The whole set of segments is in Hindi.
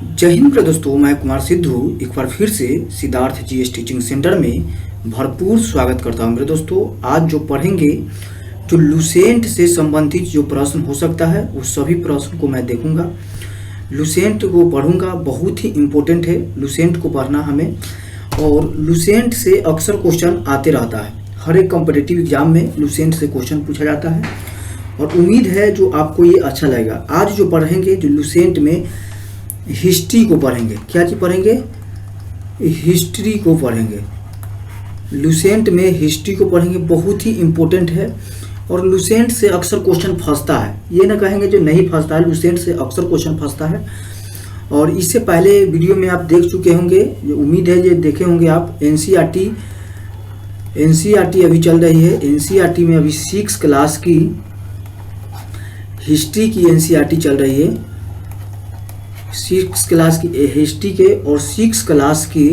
जय हिंद प्रिय दोस्तों, मैं कुमार सिद्धू एक बार फिर से सिद्धार्थ जीएस टीचिंग सेंटर में भरपूर स्वागत करता हूं। मेरे दोस्तों, आज जो पढ़ेंगे, जो लुसेंट से संबंधित जो प्रश्न हो सकता है वो सभी प्रश्न को मैं देखूंगा। लुसेंट को पढ़ूंगा, बहुत ही इम्पोर्टेंट है लुसेंट को पढ़ना हमें। और लुसेंट से अक्सर क्वेश्चन आते रहता है, हर एक कॉम्पिटिटिव एग्जाम में लुसेंट से क्वेश्चन पूछा जाता है और उम्मीद है जो आपको ये अच्छा लगेगा। आज जो पढ़ेंगे, जो लुसेंट में हिस्ट्री को पढ़ेंगे। क्या चीज पढ़ेंगे? हिस्ट्री को पढ़ेंगे। लुसेंट में हिस्ट्री को पढ़ेंगे, बहुत ही इम्पोर्टेंट है। और लुसेंट से अक्सर क्वेश्चन फंसता है, ये ना कहेंगे जो नहीं फंसता है, लुसेंट से अक्सर क्वेश्चन फंसता है। और इससे पहले वीडियो में आप देख चुके होंगे, उम्मीद है ये देखे होंगे आप। एनसीईआरटी अभी चल रही है। एनसीईआरटी में अभी 6 क्लास की हिस्ट्री की एनसीईआरटी चल रही है। 6 क्लास की हिस्ट्री के और 6 क्लास की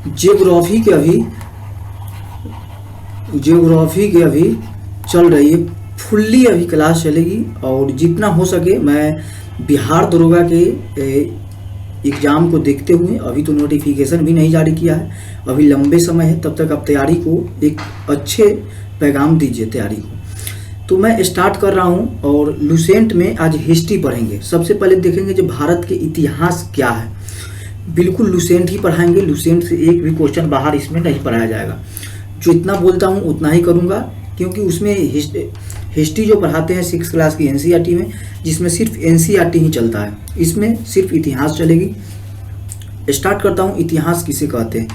ज्योग्राफी के अभी चल रही है। फुल्ली अभी क्लास चलेगी और जितना हो सके मैं बिहार दरोगा के एग्ज़ाम को देखते हुए, अभी तो नोटिफिकेशन भी नहीं जारी किया है, अभी लंबे समय है, तब तक आप तैयारी को एक अच्छे पैगाम दीजिए तैयारी को। तो मैं स्टार्ट कर रहा हूं और लुसेंट में आज हिस्ट्री पढ़ेंगे। सबसे पहले देखेंगे जो भारत के इतिहास क्या है। बिल्कुल लुसेंट ही पढ़ाएंगे, लुसेंट से एक भी क्वेश्चन बाहर इसमें नहीं पढ़ाया जाएगा। जो इतना बोलता हूं उतना ही करूंगा, क्योंकि उसमें हिस्ट्री जो पढ़ाते हैं 6 क्लास की एनसीईआरटी में, जिसमें सिर्फ एनसीईआरटी ही चलता है, इसमें सिर्फ इतिहास चलेगी। स्टार्ट करता हूँ। इतिहास किसे कहते हैं?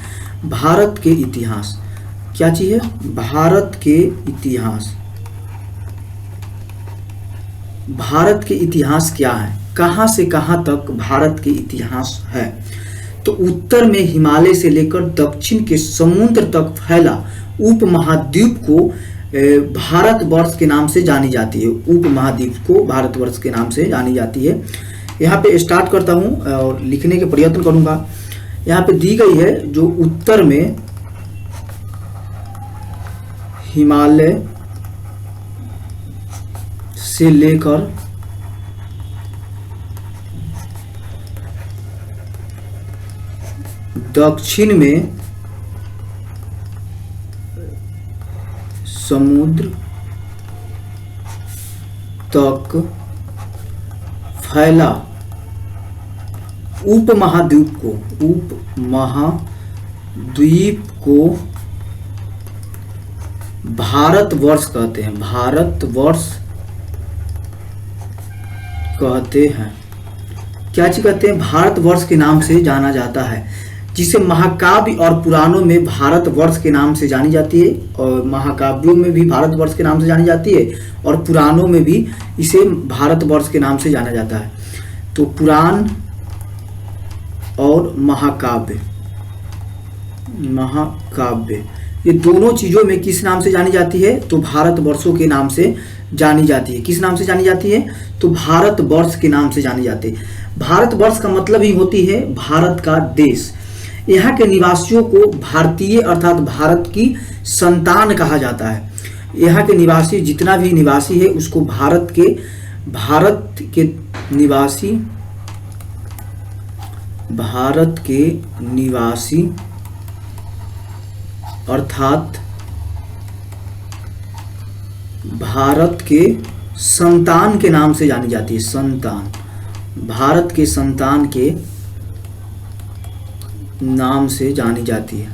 भारत के इतिहास। क्या चीज़ है? भारत के इतिहास। भारत के इतिहास क्या है? कहाँ से कहाँ तक भारत के इतिहास है? तो उत्तर में हिमालय से लेकर दक्षिण के समुद्र तक फैला उपमहाद्वीप को भारतवर्ष के नाम से जानी जाती है। उपमहाद्वीप को भारतवर्ष के नाम से जानी जाती है। यहाँ पे स्टार्ट करता हूँ और लिखने के प्रयत्न करूँगा। यहाँ पे दी गई है जो उत्तर में हिमालय से लेकर दक्षिण में समुद्र तक फैला उपमहाद्वीप को भारतवर्ष कहते हैं। भारतवर्ष कहते हैं। क्या चीज कहते हैं? भारतवर्ष के नाम से जाना जाता है, जिसे महाकाव्य और पुराणों में भारतवर्ष के नाम से जानी जाती है। और महाकाव्यों में भी भारतवर्ष के नाम से जानी जाती है और पुराणों में भी इसे भारतवर्ष के नाम से जाना जाता है। तो पुराण और महाकाव्य ये दोनों चीजों में किस नाम से जानी जाती है? तो भारतवर्षों के नाम से जानी जाती है। किस नाम से जानी जाती है? तो भारतवर्ष के नाम से जानी जाती है। भारतवर्ष का मतलब ही होती है भारत का देश। यहाँ के निवासियों को भारतीय अर्थात भारत की संतान कहा जाता है। यहाँ के निवासी, जितना भी निवासी है, उसको भारत के निवासी अर्थात भारत के संतान के नाम से जानी जाती है। संतान, भारत के संतान के नाम से जानी जाती है।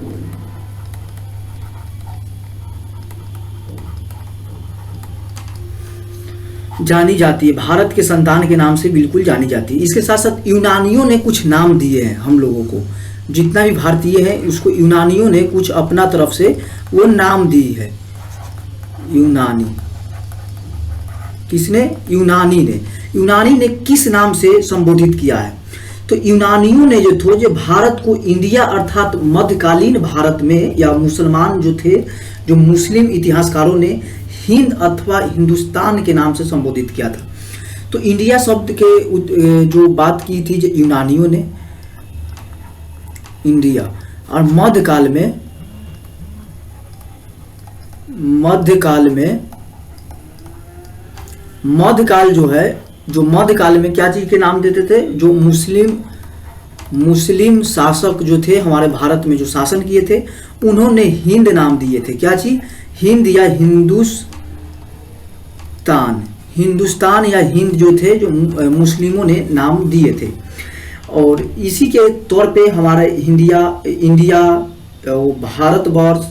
भारत के संतान के नाम से बिल्कुल जानी जाती है। इसके साथ साथ यूनानियों ने कुछ नाम दिए हैं हम लोगों को। जितना भी भारतीय है उसको यूनानियों ने कुछ अपना तरफ से वो नाम दी है। यूनानी, किसने? यूनानी ने किस नाम से संबोधित किया है? तो यूनानियों ने जो भारत को इंडिया अर्थात मध्यकालीन भारत में, या मुसलमान जो थे, जो मुस्लिम इतिहासकारों ने हिंद अथवा हिंदुस्तान के नाम से संबोधित किया था। तो इंडिया शब्द के जो बात की थी जो यूनानियों ने, इंडिया। और मध्यकाल मध्यकाल जो है, जो मध्यकाल में क्या चीज के नाम देते थे? जो मुस्लिम मुस्लिम शासक जो थे हमारे भारत में जो शासन किए थे उन्होंने हिंद नाम दिए थे। क्या चीज? हिंद या हिंदुस्तान, हिंदुस्तान या हिंद जो थे जो मुस्लिमों ने नाम दिए थे। और इसी के तौर पे हमारा इंडिया, भारतवर्ष,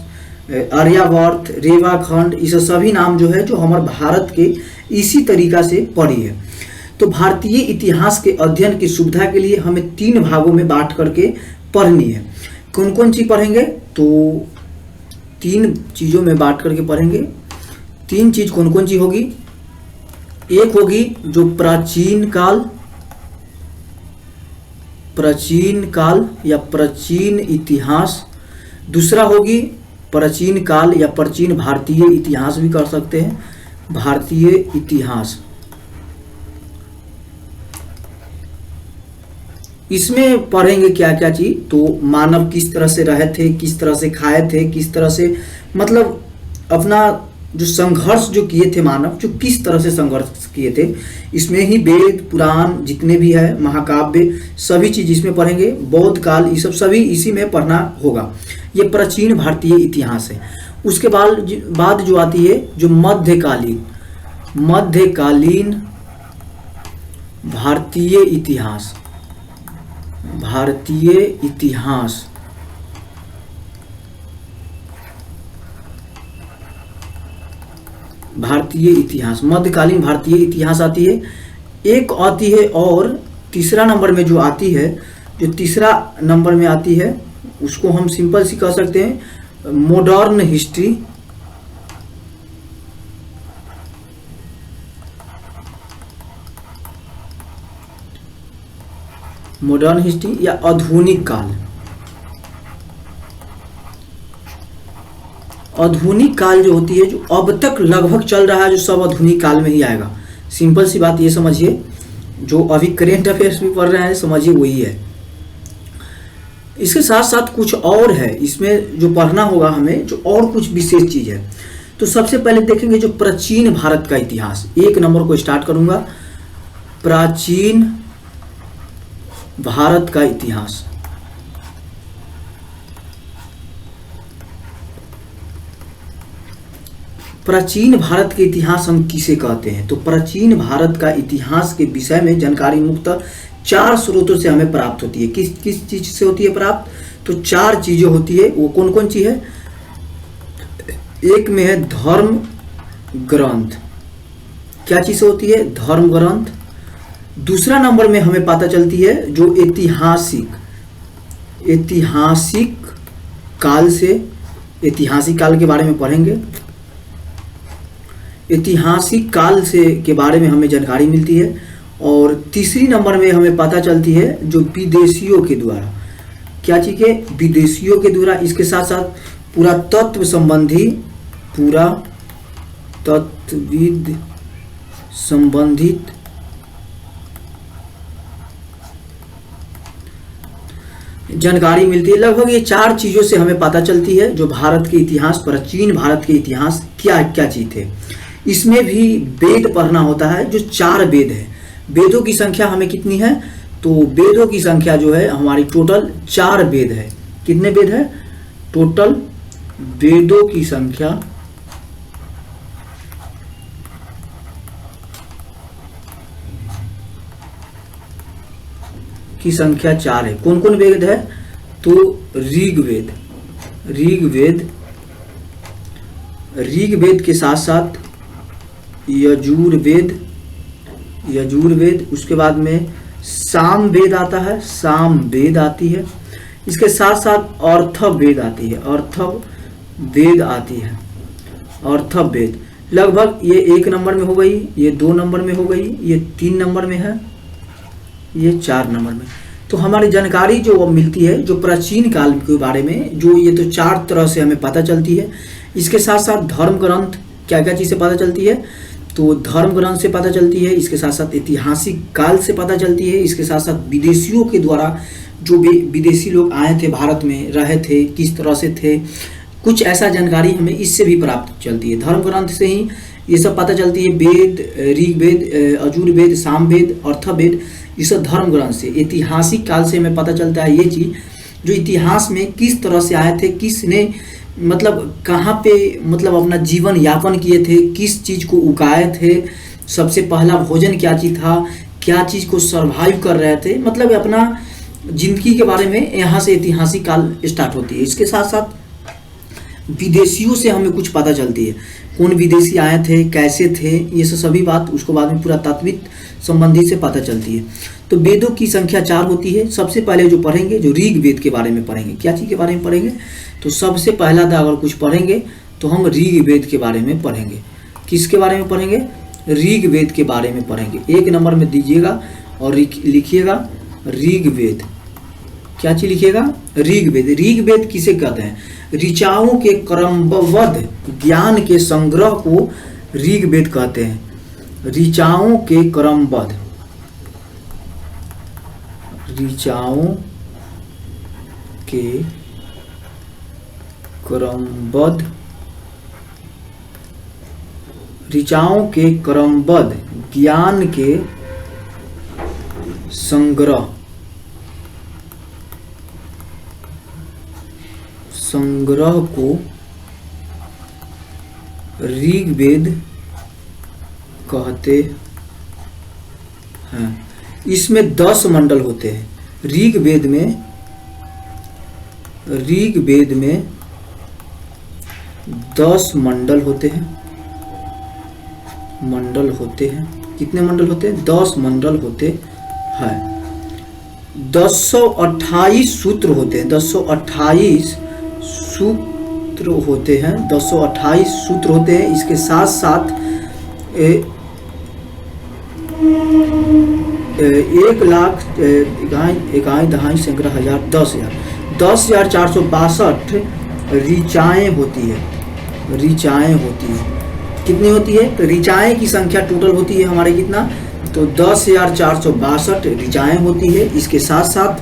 आर्यावर्त, रेवाखंड, इस सभी नाम जो है जो हमारे भारत के इसी तरीका से पड़ी है। तो भारतीय इतिहास के अध्ययन की सुविधा के लिए हमें 3 भागों में बांट करके पढ़नी है। कौन कौन चीज पढ़ेंगे? तो 3 चीजों में बांट करके पढ़ेंगे। 3 चीज कौन कौन सी होगी? एक होगी जो प्राचीन काल या प्राचीन इतिहास। दूसरा होगी प्राचीन काल या प्राचीन भारतीय इतिहास भी कर सकते हैं, भारतीय इतिहास। इसमें पढ़ेंगे क्या क्या चीज? तो मानव किस तरह से रहे थे, किस तरह से खाए थे, किस तरह से मतलब अपना जो संघर्ष जो किए थे मानव, जो किस तरह से संघर्ष किए थे। इसमें ही वेद पुराण जितने भी है, महाकाव्य, सभी चीज इसमें पढ़ेंगे। बौद्ध काल, ये सब सभी इसी में पढ़ना होगा। ये प्राचीन भारतीय इतिहास है। उसके बाद जो आती है जो मध्यकालीन भारतीय इतिहास, मध्यकालीन भारतीय इतिहास आती है। एक आती है और तीसरा नंबर में जो आती है, जो तीसरा नंबर में आती है उसको हम सिंपल सी कह सकते हैं मॉडर्न हिस्ट्री। मॉडर्न हिस्ट्री या आधुनिक काल। आधुनिक काल जो होती है, जो अब तक लगभग चल रहा है, जो सब आधुनिक काल में ही आएगा। सिंपल सी बात ये समझिए, जो अभी करेंट अफेयर्स भी पढ़ रहे हैं समझिए वही है। इसके साथ साथ कुछ और है इसमें जो पढ़ना होगा हमें, जो और कुछ विशेष चीज है। तो सबसे पहले देखेंगे जो प्राचीन भारत का इतिहास। 1 नंबर को स्टार्ट करूंगा, प्राचीन भारत का इतिहास। प्राचीन भारत के इतिहास हम किसे कहते हैं? तो प्राचीन भारत का इतिहास के विषय में जानकारी मुख्यतः 4 स्रोतों से हमें प्राप्त होती है। किस किस चीज से होती है प्राप्त? तो 4 चीजें होती है। वो कौन कौन सी है? एक में है धर्म ग्रंथ। क्या चीज से होती है? धर्म ग्रंथ। दूसरा नंबर में हमें पता चलती है जो ऐतिहासिक काल से, ऐतिहासिक काल के बारे में पढ़ेंगे। ऐतिहासिक काल से के बारे में हमें जानकारी मिलती है। और तीसरी नंबर में हमें पता चलती है जो विदेशियों के द्वारा, क्या चीज है? विदेशियों के द्वारा। इसके साथ साथ पुरातत्व संबंधी, पुरातत्वविद संबंधित जानकारी मिलती है। लगभग ये 4 चीजों से हमें पता चलती है जो भारत के इतिहास, प्राचीन भारत के इतिहास क्या क्या चीज थे। इसमें भी वेद पढ़ना होता है, जो 4 वेद है। वेदों की संख्या हमें कितनी है? तो वेदों की संख्या जो है हमारी टोटल 4 वेद है। कितने वेद है? टोटल वेदों की संख्या की संख्या 4 है। कौन कौन वेद है? तो ऋग्वेद के साथ साथ यजुर्वेद, उसके बाद में सामवेद आता है, सामवेद आती है। इसके साथ साथ अर्थवेद आती है, अर्थवेद। लगभग ये 1 नंबर में हो गई, ये 2 नंबर में हो गई, ये 3 नंबर में है, ये 4 नंबर में। तो हमारी जानकारी जो मिलती है जो प्राचीन काल के बारे में, जो ये तो 4 तरह से हमें पता चलती है। इसके साथ साथ धर्म ग्रंथ, क्या क्या चीज़ से पता चलती है? तो धर्म ग्रंथ से पता चलती है। इसके साथ साथ ऐतिहासिक काल से पता चलती है। इसके साथ साथ विदेशियों के द्वारा, जो विदेशी लोग आए थे भारत में, रहे थे, किस तरह से थे, कुछ ऐसा जानकारी हमें इससे भी प्राप्त चलती है। धर्म ग्रंथ से ही ये सब पता चलती है वेद, ऋग्वेद, यजुर्वेद, सामवेद, अर्थवेद, ये सब धर्म ग्रंथ से। ऐतिहासिक काल से हमें पता चलता है ये चीज़, जो इतिहास में किस तरह से आए थे, किसने मतलब कहाँ पे मतलब अपना जीवन यापन किए थे, किस चीज़ को उगाए थे, सबसे पहला भोजन क्या चीज़ था, क्या चीज़ को सर्वाइव कर रहे थे, मतलब अपना जिंदगी के बारे में यहाँ से ऐतिहासिक काल स्टार्ट होती है। इसके साथ साथ विदेशियों से हमें कुछ पता चलती है, कौन विदेशी आए थे, कैसे थे, ये सभी बात उसको बाद में पूरा तात्विक संबंधी से पता चलती है। तो वेदों की संख्या 4 होती है। सबसे पहले जो पढ़ेंगे, जो ऋग्वेद के बारे में पढ़ेंगे, क्या चीज़ के बारे में पढ़ेंगे, तो सबसे पहला अगर कुछ पढ़ेंगे तो हम ऋग्वेद के बारे में पढ़ेंगे। किसके बारे में पढ़ेंगे, ऋग्वेद के बारे में पढ़ेंगे। 1 नंबर में दीजिएगा और लिखिएगा ऋग्वेद। क्या चीज लिखिएगा, ऋग्वेद। ऋग्वेद किसे कहते हैं, ऋचाओं के क्रमबद्ध ज्ञान के संग्रह को ऋग्वेद कहते हैं। ऋचाओं के क्रमबद्ध, ऋचाओं के क्रमबद्ध, ऋचाओं के क्रमबद्ध ज्ञान के संग्रह को ऋग्वेद कहते हैं। इसमें 10 मंडल होते हैं। ऋग्वेद में 10 मंडल होते हैं। कितने मंडल होते हैं, 10 मंडल होते हैं। 1028 सूत्र होते हैं। 1028 सूत्र होते हैं। 1028 सूत्र होते हैं। इसके साथ साथ 10,462 ऋचाएँ होती है। कितनी होती है, तो ऋचाएँ की संख्या टोटल होती है हमारे कितना, तो 10,462 ऋचाएँ होती है। इसके साथ साथ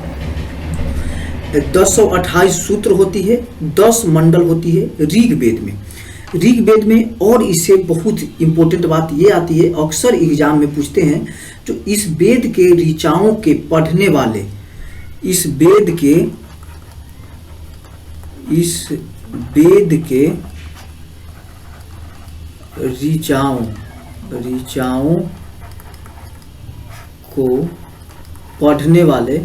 1028 सूत्र होती है, 10 मंडल होती है ऋग्वेद में। और इससे बहुत इंपॉर्टेंट बात ये आती है, अक्सर एग्जाम में पूछते हैं, जो इस वेद के ऋचाओं के पढ़ने वाले, इस वेद के ऋचाओं को पढ़ने वाले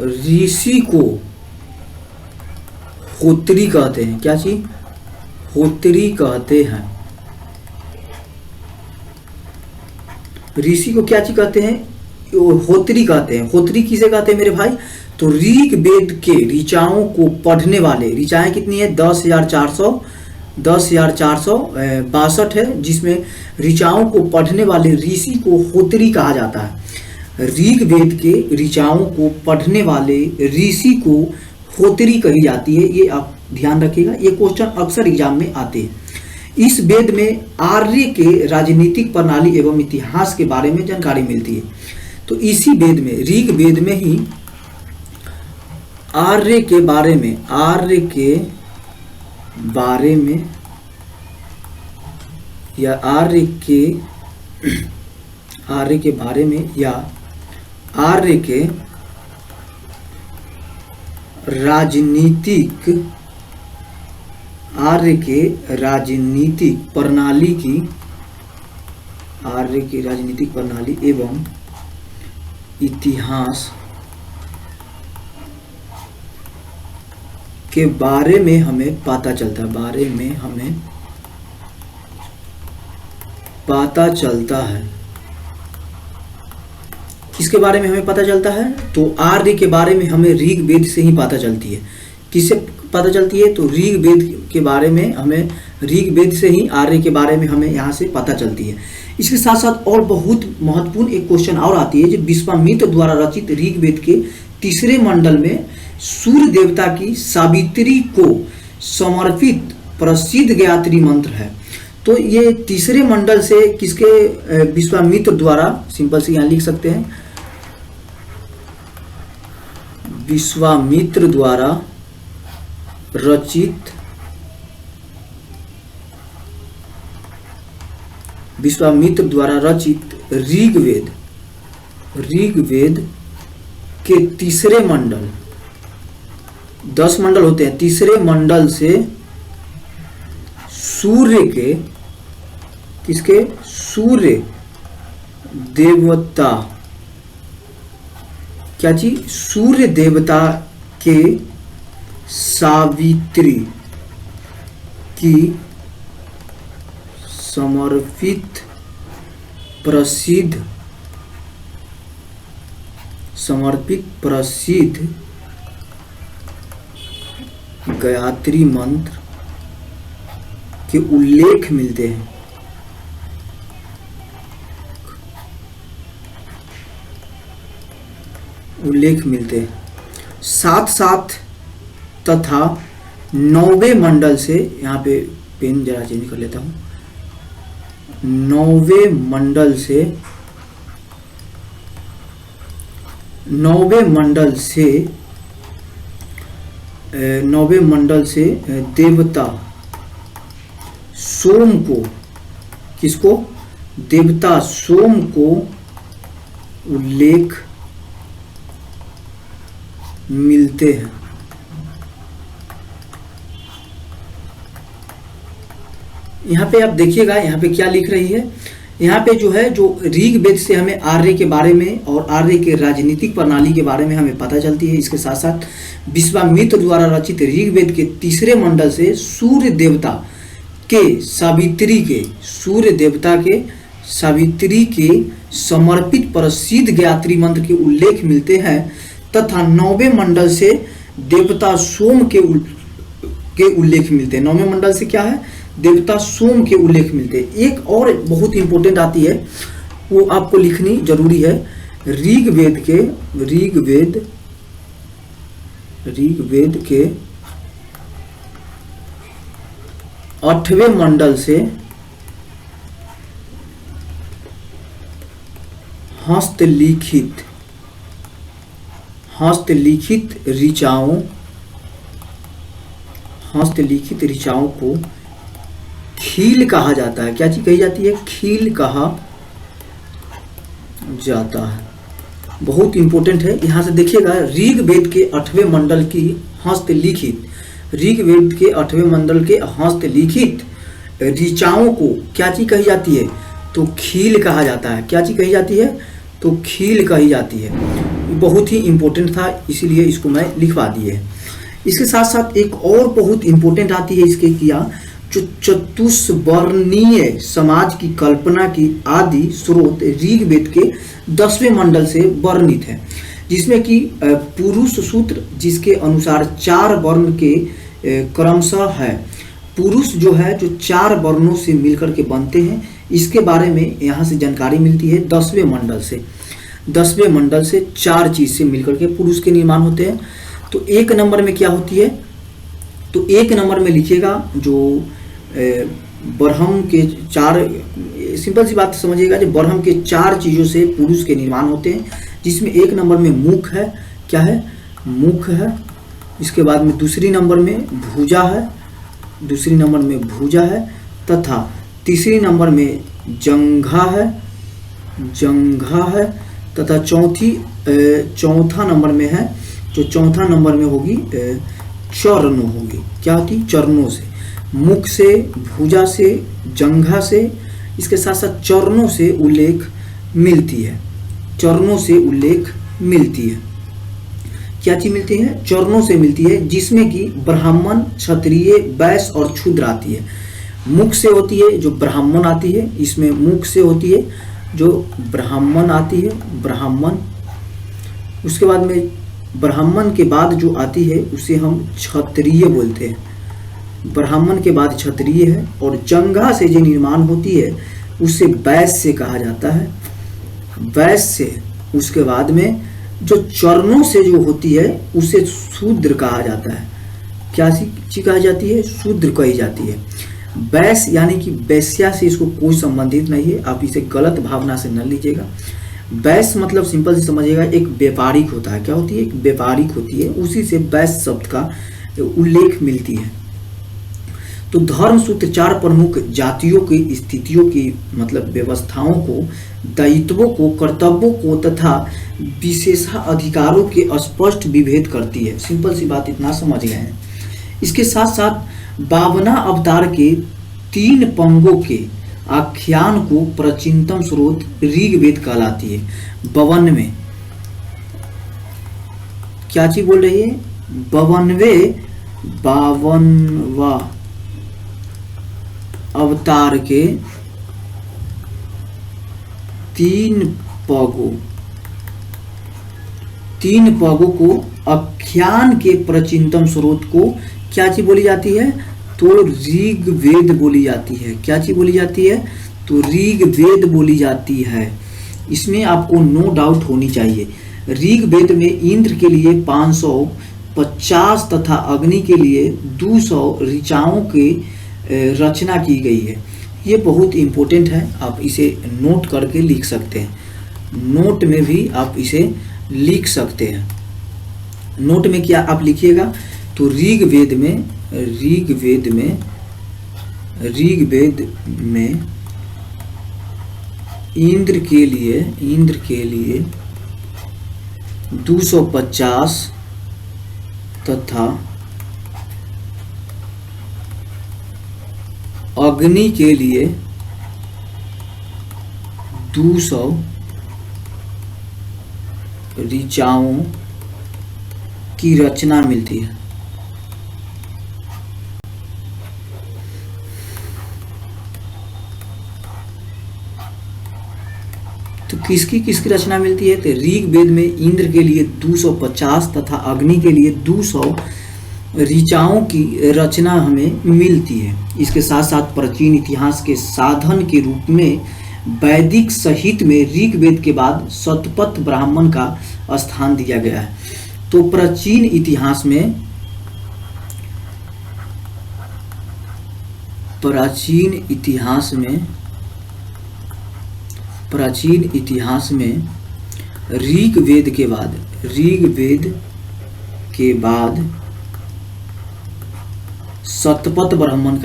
ऋषि को होत्री कहते हैं। क्या चीज, होत्री कहते हैं। ऋषि को क्या चीज कहते हैं, होत्री कहते हैं। होत्री किसे कहते हैं मेरे भाई, तो ऋग्वेद के ऋचाओं को पढ़ने वाले। ऋचाएं कितनी है, 10,462 है, जिसमें ऋचाओं को पढ़ने वाले ऋषि को होत्री कहा जाता है। ऋग्वेद के ऋचाओं को पढ़ने वाले ऋषि को होत्री कही जाती है। ये आप ध्यान रखिएगा, ये क्वेश्चन अक्सर एग्जाम में आते हैं। इस वेद में आर्य के राजनीतिक प्रणाली एवं इतिहास के बारे में जानकारी मिलती है। तो इसी वेद में, ऋग्वेद में ही आर्य के बारे में या आर्य के राजनीतिक प्रणाली एवं इतिहास के बारे में हमें पता चलता है। किसके बारे में हमें पता चलता है, तो आर्य के बारे में हमें ऋग्वेद से ही पता चलती है। किससे पता चलती है, तो ऋग्वेद के बारे में हमें, ऋग्वेद से ही आर्य के बारे में हमें यहाँ से पता चलती है। इसके साथ साथ और बहुत महत्वपूर्ण एक क्वेश्चन और आती है, जो विश्वामित्र द्वारा रचित ऋग्वेद के 3रे मंडल में सूर्य देवता की सावित्री को समर्पित प्रसिद्ध गायत्री मंत्र है। तो ये 3रे मंडल से किसके, विश्वामित्र द्वारा, सिंपल से यहाँ लिख सकते हैं, विश्वामित्र द्वारा रचित ऋग्वेद के तीसरे मंडल, 10 मंडल होते हैं, तीसरे मंडल से सूर्य के, किसके, सूर्य देवता, क्या चीज, सूर्य देवता के सावित्री की समर्पित प्रसिद्ध गायत्री मंत्र के उल्लेख मिलते हैं। साथ साथ तथा 9वें मंडल से, यहाँ पे पेन जरा चेंज कर लेता हूँ, 9वें मंडल से देवता सोम को, किसको, देवता सोम को उल्लेख मिलते हैं। यहाँ पे आप देखिएगा, यहाँ पे क्या लिख रही है, यहाँ पे जो है, जो ऋग्वेद से हमें आर्य के बारे में और आर्य के राजनीतिक प्रणाली के बारे में हमें पता चलती है। इसके साथ साथ विश्वामित्र द्वारा रचित ऋग्वेद के तीसरे मंडल से सूर्य देवता के सावित्री के समर्पित प्रसिद्ध गायत्री मंत्र के उल्लेख मिलते हैं, तथा 9वें मंडल से देवता सोम के उल्लेख मिलते हैं। 9वें मंडल से क्या है, देवता सोम के उल्लेख मिलते हैं। एक और बहुत इंपॉर्टेंट आती है, वो आपको लिखनी जरूरी है। ऋग्वेद के 8वें मंडल से हस्तलिखित ऋचाओं को खील कहा जाता है। क्या चीज कही जाती है, खील कहा जाता है। बहुत इंपॉर्टेंट है, यहां से देखिएगा, ऋग्वेद के 8वें मंडल की हस्तलिखित ऋचाओं को क्या चीज कही जाती है, तो खील कहा जाता है। क्या चीज कही जाती है, तो खील कही जाती है। बहुत ही इंपॉर्टेंट था, इसीलिए इसको मैं लिखवा दिए। इसके साथ साथ एक और बहुत इंपॉर्टेंट आती है इसके किया, जो चतुष्वर्णीय समाज की कल्पना की आदि स्रोत ऋग्वेद के 10वें मंडल से वर्णित है, जिसमें कि पुरुष सूत्र, जिसके अनुसार 4 वर्ण के क्रमशः है। पुरुष जो है, जो 4 वर्णों से मिलकर के बनते हैं, इसके बारे में यहाँ से जानकारी मिलती है। 10वें मंडल से 4 चीज से मिलकर के पुरुष के निर्माण होते हैं। तो 1 नंबर में क्या होती है, तो 1 नंबर में लिखिएगा, जो ब्रह्म के 4, सिंपल सी बात समझिएगा, जो ब्रह्म के 4 चीजों से पुरुष के निर्माण होते हैं, जिसमें 1 नंबर में मुख है। क्या है, मुख है। इसके बाद में दूसरी नंबर में भुजा है, तथा तीसरी नंबर में जंघा है, तथा चौथा नंबर में है, जो चौथा नंबर में होगी चरण होगी। क्या होती, चरणों से, मुख से, भुजा से, जंघा से, इसके साथ साथ चरणों से उल्लेख मिलती है। क्या चीज मिलती है, चरणों से मिलती है, जिसमें कि ब्राह्मण, क्षत्रिय, वैश्य और शूद्र आती है। मुख से होती है जो ब्राह्मण आती है, इसमें मुख से होती है जो ब्राह्मण आती है, ब्राह्मण। उसके बाद में ब्राह्मण के बाद जो आती है उसे हम क्षत्रिय बोलते हैं। ब्राह्मण के बाद क्षत्रिय है, और जंघा से जो निर्माण होती है उसे वैश्य कहा जाता है, वैश्य। उसके बाद में जो चरणों से जो होती है उसे शूद्र कहा जाता है। क्या चीज कहा जाती है, शूद्र कही जाती है। वैश्य यानी कि वैश्या से इसको कोई संबंधित नहीं है, आप इसे गलत भावना से न लीजिएगा। वैश्य मतलब सिंपल से समझिएगा एक व्यापारिक होता है। क्या होती है? एक व्यापारिक होती है, उसी से वैश्य शब्द का उल्लेख मिलती है। तो धर्म सूत्र 4 प्रमुख जातियों की स्थितियों की मतलब व्यवस्थाओं को, दायित्वों को, कर्तव्यों को तथा विशेषाधिकारों के स्पष्ट विभेद करती है। सिंपल सी बात, इतना समझ गए हैं। इसके साथ साथ 52 अवतार के 3 पंगों के आख्यान को प्राचीनतम स्रोत ऋग्वेद कहलाती है। 52 क्या चीज बोल रही है? 52वां अवतार के 3 पगों को आख्यान के प्राचीनतम स्रोत को क्या चीज बोली जाती है? तो ऋग्वेद बोली जाती है। क्या चीज बोली जाती है? तो ऋग्वेद बोली जाती है। इसमें आपको नो डाउट होनी चाहिए। ऋग्वेद में इंद्र के लिए 550 तथा अग्नि के लिए 200 ऋचाओं के रचना की गई है। ये बहुत इंपॉर्टेंट है, आप इसे नोट करके लिख सकते हैं। नोट में भी आप इसे लिख सकते हैं। नोट में क्या आप लिखिएगा? तो ऋग्वेद में इंद्र के लिए 250 तथा अग्नि के लिए 200 ऋचाओं की रचना मिलती है। तो किसकी रचना मिलती है? तो ऋग्वेद में इंद्र के लिए 250 तथा अग्नि के लिए 200 ऋचाओं की रचना हमें मिलती है। इसके साथ साथ प्राचीन इतिहास के साधन के रूप में वैदिक साहित्य में ऋग्वेद के बाद शतपथ ब्राह्मण का स्थान दिया गया है। तो प्राचीन इतिहास में ऋग्वेद के बाद शतपथ ब्राह्मण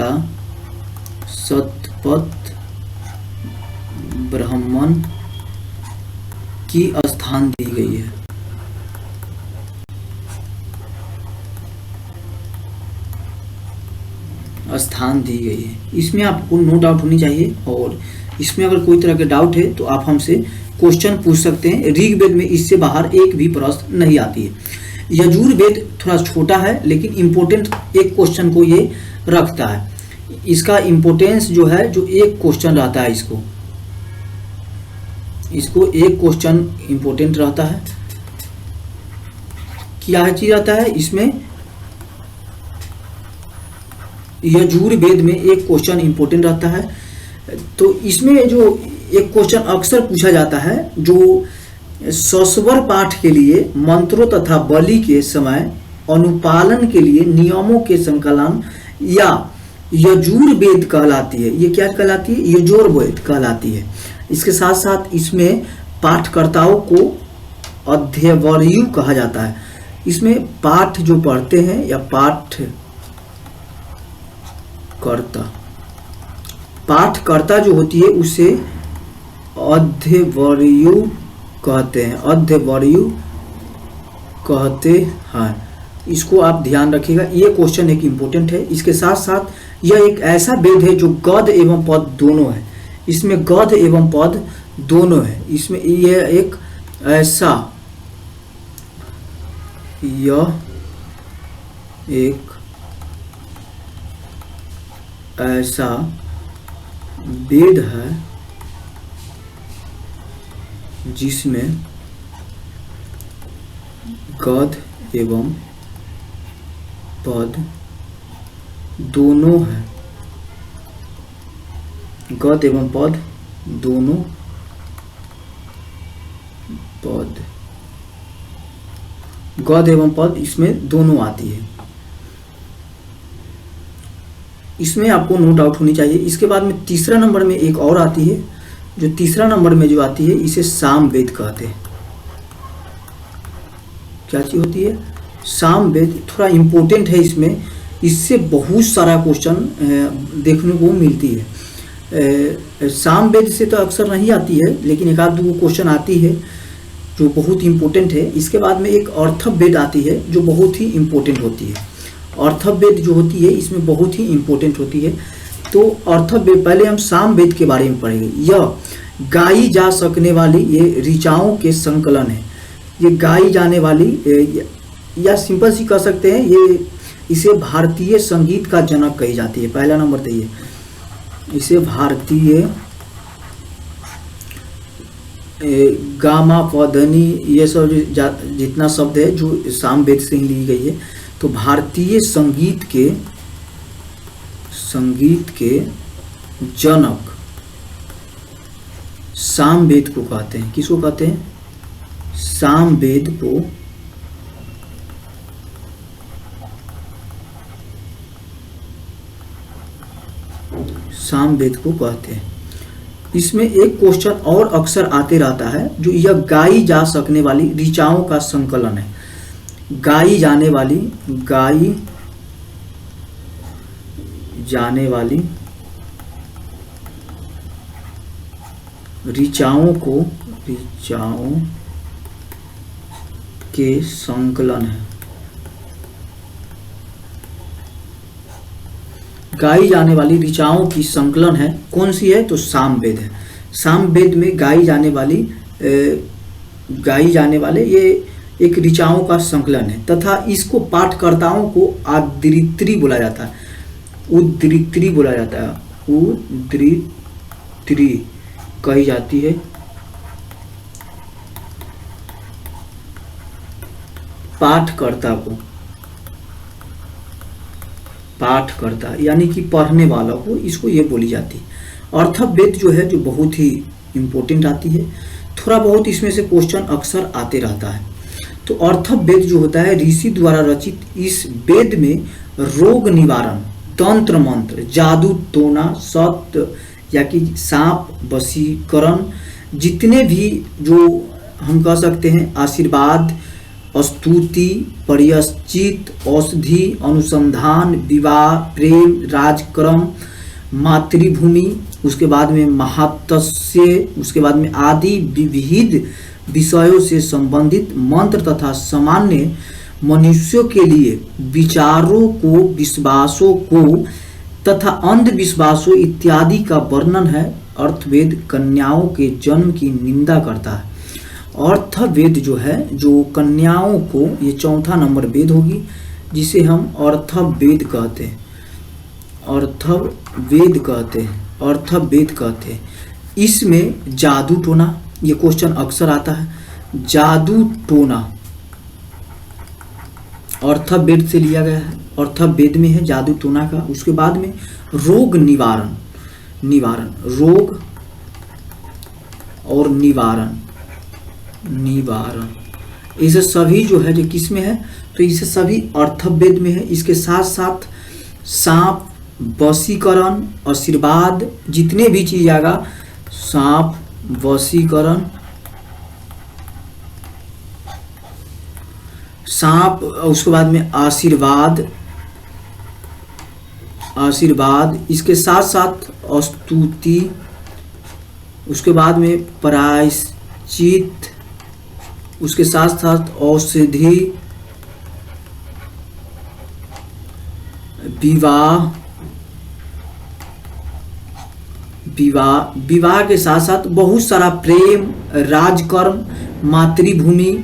की स्थान दी गई है। इसमें आपको नो डाउट होनी चाहिए, और इसमें अगर कोई तरह के डाउट है तो आप हमसे क्वेश्चन पूछ सकते हैं। ऋग्वेद में इससे बाहर एक भी प्रश्न नहीं आती है। यजुर्वेद थोड़ा छोटा है, लेकिन इम्पोर्टेंट एक क्वेश्चन को ये रखता है। इसका इम्पोर्टेंस जो है, जो एक क्वेश्चन रहता है, इसको एक क्वेश्चन इम्पोर्टेंट रहता है। क्या चीज रहता है इसमें? यजुर्वेद में एक क्वेश्चन इम्पोर्टेंट रहता है। तो इसमें जो एक क्वेश्चन अक्सर पूछा जाता है, जो सस्वर पाठ के लिए मंत्रों तथा बलि के समय अनुपालन के लिए नियमों के संकलन या यजुर्वेद कहलाती है। ये क्या कहलाती है? यजुर्वेद कहलाती है। इसके साथ साथ इसमें पाठकर्ताओं को अध्यवरयु कहा जाता है। इसमें पाठ जो पढ़ते हैं या पाठकर्ता जो होती है उसे अध्यवरयु कहते हैं। इसको आप ध्यान रखिएगा, ये क्वेश्चन एक इम्पोर्टेंट है। इसके साथ साथ यह एक ऐसा वेद है जो गद्य एवं पद दोनों है। इसमें गद्य एवं पद दोनों है। इसमें यह एक ऐसा वेद है जिसमें गद्य एवं पद दोनों है। गद्य एवं पद दोनों गद्य एवं पद इसमें दोनों आती है। इसमें आपको नो डाउट होनी चाहिए। इसके बाद में तीसरा नंबर में एक और आती है जो तीसरा नंबर में जो आती है इसे सामवेद कहते हैं। क्या चीज होती है? सामवेद। थोड़ा इम्पोर्टेंट है इसमें, इससे बहुत सारा क्वेश्चन देखने को मिलती है। सामवेद से तो अक्सर नहीं आती है, लेकिन एक आध दो क्वेश्चन आती है जो बहुत इम्पोर्टेंट है। इसके बाद में एक अर्थवेद आती है जो बहुत ही इम्पोर्टेंट होती है। अर्थवेद जो होती है इसमें बहुत ही इम्पोर्टेंट होती है। तो अर्थवेद, पहले हम सामवेद के बारे में पढ़ेंगे। यह गाई जा सकने वाली ये ऋचाओं के संकलन है। ये गाई जाने वाली, या सिंपल सी कह सकते हैं, ये इसे भारतीय संगीत का जनक कही जाती है। पहला नंबर तो ये, इसे भारतीय गामा पधनी ये सब जितना शब्द है जो सामवेद से ही ली गई है। तो भारतीय संगीत के जनक सामवेद को कहते हैं। किसको कहते हैं? सामवेद को कहते हैं। इसमें एक क्वेश्चन और अक्सर आते रहता है, जो यह गाई जा सकने वाली ऋचाओं का संकलन है। गाई जाने वाली ऋचाओं के संकलन है। गाई जाने वाली ऋचाओं की संकलन है। कौन सी है? तो सामवेद है। सामवेद में गाई जाने वाले ये एक ऋचाओं का संकलन है, तथा इसको पाठकर्ताओं को आदृत्री बोला जाता है। उद्धृत्री बोला जाता है। उद्धृत्री कही जाती है। पाठकर्ता यानी कि पढ़ने वाला को, इसको ये बोली जाती है। अर्थवेद जो है, जो बहुत ही इम्पोर्टेंट आती है। थोड़ा बहुत इसमें से क्वेश्चन अक्सर आते रहता है। तो अर्थवेद जो होता है, ऋषि द्वारा रचित इस वेद में रोग निवारण, तंत्र मंत्र, जादू टोना, सत्य या कि सांप वशीकरण, जितने भी जो हम कह सकते हैं आशीर्वाद, स्तुति, प्रायश्चित, औषधि, अनुसंधान, विवाह, प्रेम, राजक्रम, मातृभूमि, उसके बाद में महात्स्य, उसके बाद में आदि विविध विषयों से संबंधित मंत्र तथा सामान्य मनुष्यों के लिए विचारों को, विश्वासों को तथा अंधविश्वासों इत्यादि का वर्णन है। अर्थवेद कन्याओं के जन्म की निंदा करता है। अर्थवेद जो है, जो कन्याओं को, ये चौथा नंबर वेद होगी जिसे हम अर्थवेद कहते हैं। अर्थवेद कहते हैं। इसमें जादू टोना, ये क्वेश्चन अक्सर आता है। जादू टोना अर्थवेद से लिया गया है। अर्थवेद में है जादू टोना का। उसके बाद में रोग निवारण, रोग और निवारण, इसे सभी जो है, जो किस में है? तो इसे सभी अर्थवेद में है। इसके साथ साथ सांप, वशीकरण, आशीर्वाद, जितने भी चीज आएगा, सांप, वशीकरण, सांप, उसके बाद में आशीर्वाद, इसके साथ साथ स्तुति, उसके बाद में प्रायश्चित, उसके साथ साथ औषधि, विवाह के साथ साथ बहुत सारा प्रेम, राजकर्म, मातृभूमि,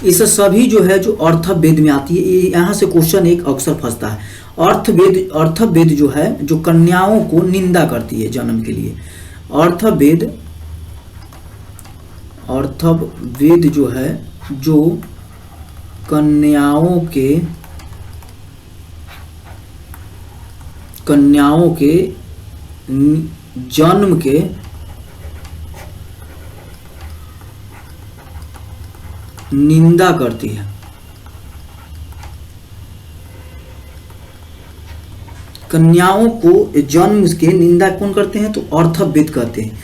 इस सभी जो है, जो अर्थवेद में आती है। यहाँ से क्वेश्चन एक अक्सर फंसता है। अर्थवेद जो है, जो कन्याओं को निंदा करती है जन्म के लिए। अर्थवेद जो है, जो कन्याओं के जन्म के निंदा करती है। कन्याओं को जन्म के निंदा कौन करते हैं? तो अर्थवेद कहते हैं।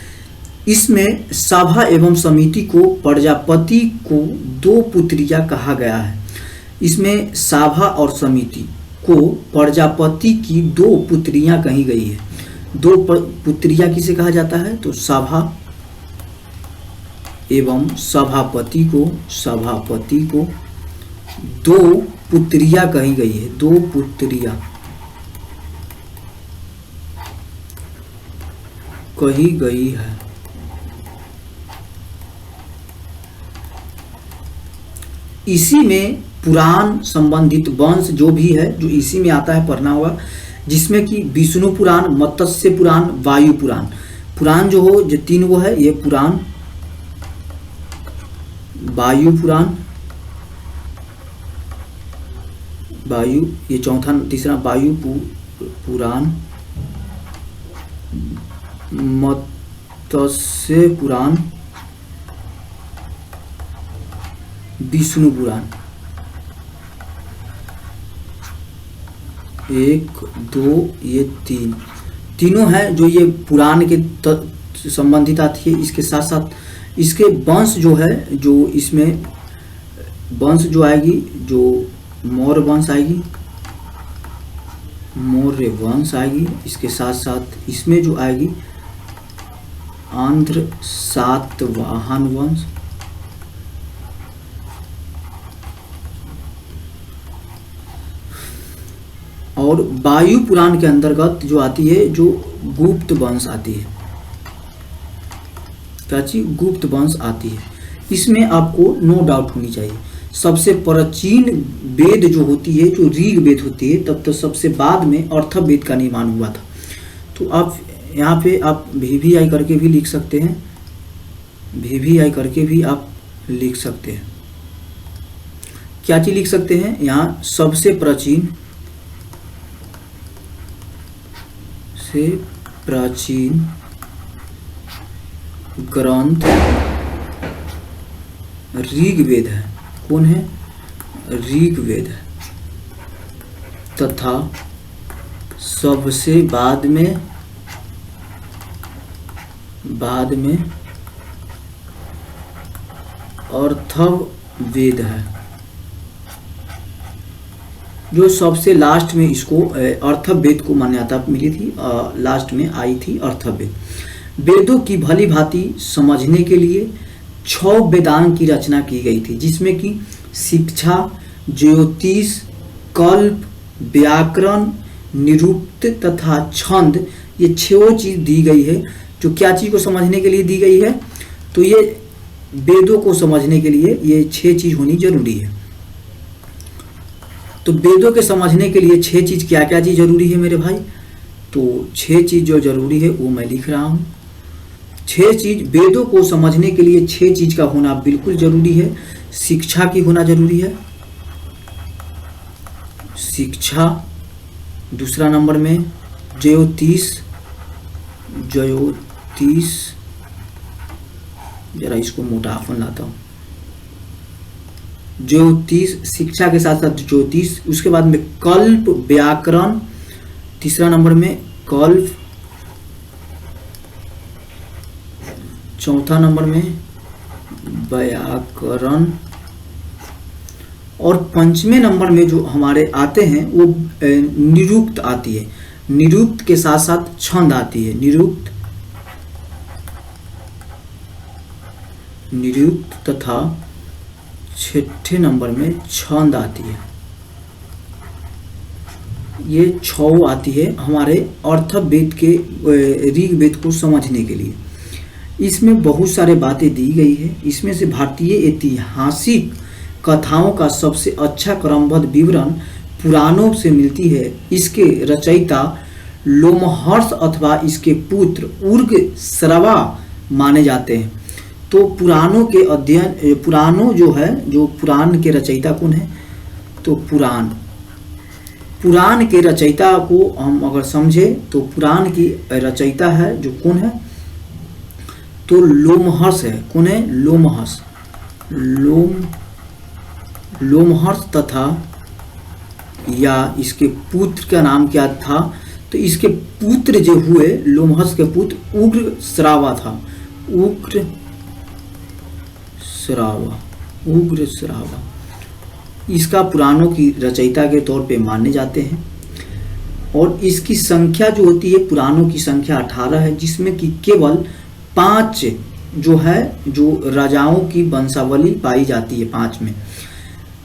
इसमें सभा एवं समिति को प्रजापति को दो पुत्रियां कहा गया है। इसमें सभा और समिति को प्रजापति की दो पुत्रियां कही गई है। दो पुत्रियां किसे कहा जाता है? तो सभा एवं सभापति को दो पुत्रियां कही गई है। दो पुत्रियां कही गई है। इसी में पुराण संबंधित वंश जो भी है, जो इसी में आता है, पढ़ना होगा, जिसमें कि विष्णु पुराण, मत्स्य पुराण, वायु पुराण। पुराण जो हो, जो तीन वो है, ये पुराण, वायु पुराण, वायु, ये चौथा, तीसरा वायु पुराण, मत्स्य पुराण, विष्णु पुराण। 1 2 ये तीनों हैं जो ये पुराण के संबंधित आती है। इसके साथ साथ इसके वंश जो है, जो इसमें वंश जो आएगी, जो मौर्य वंश आएगी, मौर्य वंश आएगी। इसके साथ साथ इसमें जो आएगी आंध्र सातवाहन वंश, और वायु पुराण के अंतर्गत जो आती है, जो गुप्त वंश आती है। क्या चीज? गुप्त वंश आती है। इसमें आपको नो डाउट होनी चाहिए। सबसे प्राचीन वेद जो होती है, जो ऋग वेद होती है, तब तो सबसे बाद में अर्थवेद का निर्माण हुआ था। तो आप यहाँ पे आप VVI करके भी लिख सकते हैं, VVI करके भी आप लिख सकते हैं। क्या चीज लिख सकते हैं यहाँ? सबसे प्राचीन से प्राचीन ग्रंथ ऋग्वेद है। कौन है? ऋग्वेद है। तथा सबसे बाद में अर्थवेद है, जो सबसे लास्ट में इसको अर्थवेद को मान्यता मिली थी। लास्ट में आई थी अर्थवेद। वेदों की भली भांति समझने के लिए 6 वेदांग की रचना की गई थी, जिसमें कि शिक्षा, ज्योतिष, कल्प, व्याकरण, निरुक्त तथा छंद, ये 6 चीज दी गई है। जो क्या चीज को समझने के लिए दी गई है? तो ये वेदों को समझने के लिए ये 6 चीज होनी जरूरी है। तो वेदों के समझने के लिए 6 चीज, क्या क्या चीज जरूरी है मेरे भाई? तो 6 चीज जो जरूरी है वो मैं लिख रहा हूँ। 6 चीज वेदों को समझने के लिए 6 चीज का होना बिल्कुल जरूरी है। शिक्षा की होना जरूरी है, शिक्षा। दूसरा नंबर में ज्योतिष, जरा इसको मोटापन लाता हूँ। ज्योतिष, शिक्षा के साथ साथ ज्योतिष। उसके बाद में कल्प, व्याकरण। तीसरा नंबर में कल्प। चौथा नंबर में व्याकरण। और 5वें नंबर में जो हमारे आते हैं वो निरुक्त आती है। निरुक्त के साथ साथ छंद आती है। निरुक्त तथा 6ठे नंबर में छंद आती है। ये 6 आती है हमारे अर्थवेद के ऋग्वेद को समझने के लिए। इसमें बहुत सारे बातें दी गई है। इसमें से भारतीय ऐतिहासिक कथाओं का सबसे अच्छा क्रमबद्ध विवरण पुराणों से मिलती है। इसके रचयिता लोमहर्ष अथवा इसके पुत्र उर्ग श्रवा माने जाते हैं। तो पुराणों के अध्ययन, पुराणों जो है, जो पुराण के रचयिता कौन है? तो पुराण के रचयिता को हम अगर समझे तो पुराण की रचयिता है जो कौन है? तो लोमहर्ष है। कौन है? लोमहर्ष तथा या इसके पुत्र का नाम क्या था? तो इसके पुत्र जो हुए, लोमहस के पुत्र उग्र श्रावा था, उग्र श्रावा इसका पुराणों की रचयिता के तौर पे माने जाते हैं। और इसकी संख्या जो होती है, पुराणों की संख्या 18 है, जिसमें कि केवल 5 जो है जो राजाओं की वंशावली पाई जाती है। 5 में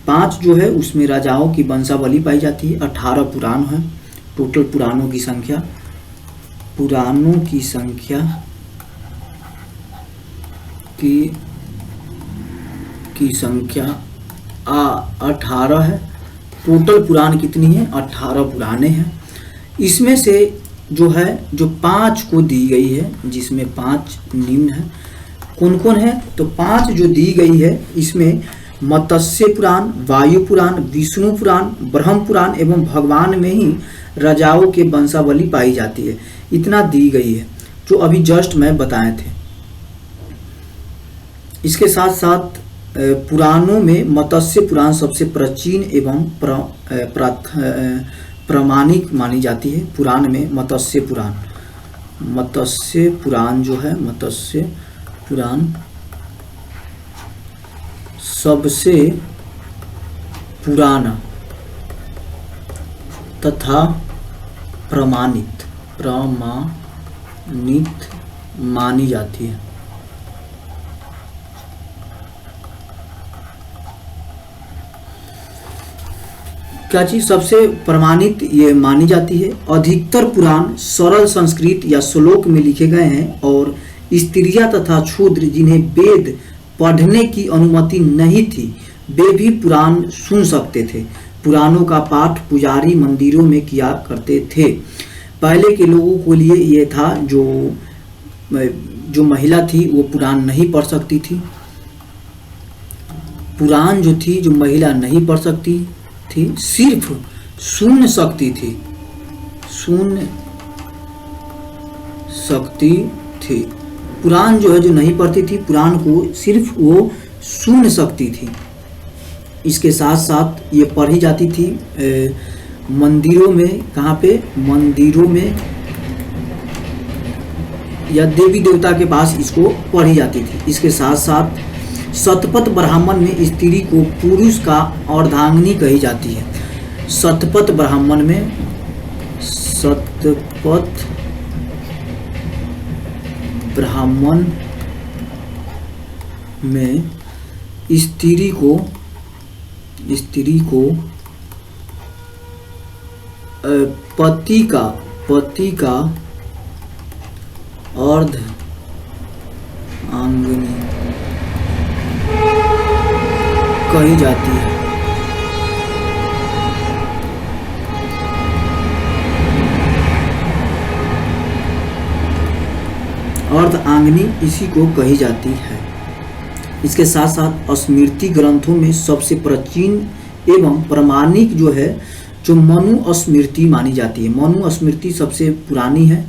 5 जो है उसमें राजाओं की वंशावली पाई जाती है। 18 पुराण है टोटल पुराणों की संख्या। पुराणों की संख्या की संख्या 18 है। टोटल पुराण कितनी है? 18 पुराने हैं। इसमें से जो है जो 5 को दी गई है, जिसमें 5 निम्न है। कौन कौन है? तो 5 जो दी गई है इसमें मत्स्य पुराण, वायु पुराण, विष्णु पुराण, ब्रह्म पुराण एवं भगवान में ही राजाओं के वंशावली पाई जाती है। इतना दी गई है जो अभी जस्ट मैं बताए थे। इसके साथ साथ पुराणों में मत्स्य पुराण सबसे प्राचीन एवं प्रामाणिक मानी जाती है। पुराण में मत्स्य पुराण जो है, मत्स्य पुराण सबसे पुराना तथा प्रमाणित मानी जाती है। क्या चीज सबसे प्रमाणित ये मानी जाती है? अधिकतर पुराण सरल संस्कृत या श्लोक में लिखे गए हैं और स्त्रियां तथा शूद्र जिन्हें वेद पढ़ने की अनुमति नहीं थी वे भी पुराण सुन सकते थे। पुराणों का पाठ पुजारी मंदिरों में किया करते थे। पहले के लोगों के लिए ये था, जो महिला थी वो पुराण नहीं पढ़ सकती थी। पुराण जो थी, जो महिला नहीं पढ़ सकती थी, सिर्फ सुन सकती थी। पुराण जो है जो नहीं पढ़ती थी, पुराण को सिर्फ वो सुन सकती थी। इसके साथ साथ ये पढ़ी जाती थी मंदिरों में। कहाँ पे? मंदिरों में या देवी देवता के पास इसको पढ़ी जाती थी। इसके साथ साथ शतपथ ब्राह्मण में स्त्री को पुरुष का अर्धांगिनी कही जाती है। शतपथ ब्राह्मण में स्त्री को पति का अर्धांगिनी कही जाती है। अर्धांगिनी इसी को कही जाती है। इसके साथ साथ स्मृति ग्रंथों में सबसे प्राचीन एवं प्रामाणिक जो है जो मनु स्मृति मानी जाती है। मनु स्मृति सबसे पुरानी है।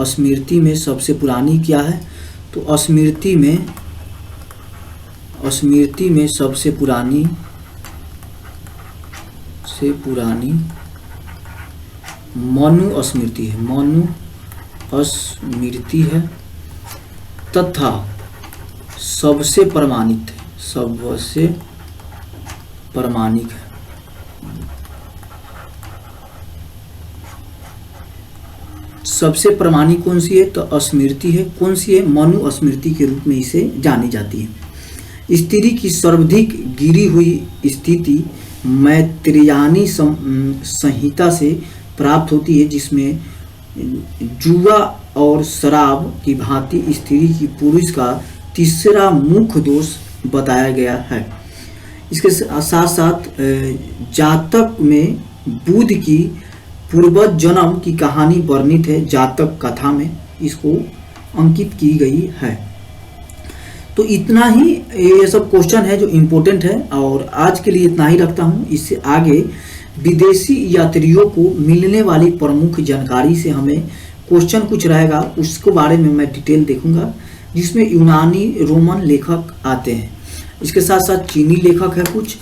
स्मृति में सबसे पुरानी क्या है? तो स्मृति में सबसे पुरानी मनु स्मृति है। मनु स्मृति है तथा सबसे प्रमाणिक है। सबसे प्रमाणिक कौन सी है? तो स्मृति है। कौन सी है? मनु स्मृति के रूप में इसे जानी जाती है। स्त्री की सर्वाधिक गिरी हुई स्थिति मैत्रेयानी संहिता से प्राप्त होती है, जिसमें जुआ और शराब की भांति स्त्री की पुरुष का तीसरा मुख्य दोष बताया गया है। इसके साथ साथ जातक में बुध की पूर्वज जन्म की कहानी वर्णित है। जातक कथा में इसको अंकित की गई है। तो इतना ही ये सब क्वेश्चन है जो इम्पोर्टेंट है, और आज के लिए इतना ही रखता हूँ। इससे आगे विदेशी यात्रियों को मिलने वाली प्रमुख जानकारी से हमें क्वेश्चन कुछ रहेगा, उसके बारे में मैं डिटेल देखूंगा, जिसमें यूनानी रोमन लेखक आते हैं। इसके साथ साथ चीनी लेखक है, कुछ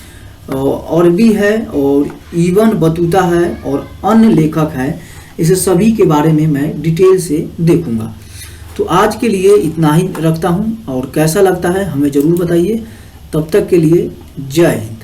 और भी है, और इवन बतूता है और अन्य लेखक है इसे सभी के बारे में मैं डिटेल से देखूंगा। तो आज के लिए इतना ही रखता हूं और कैसा लगता है हमें ज़रूर बताइए। तब तक के लिए जय हिंद।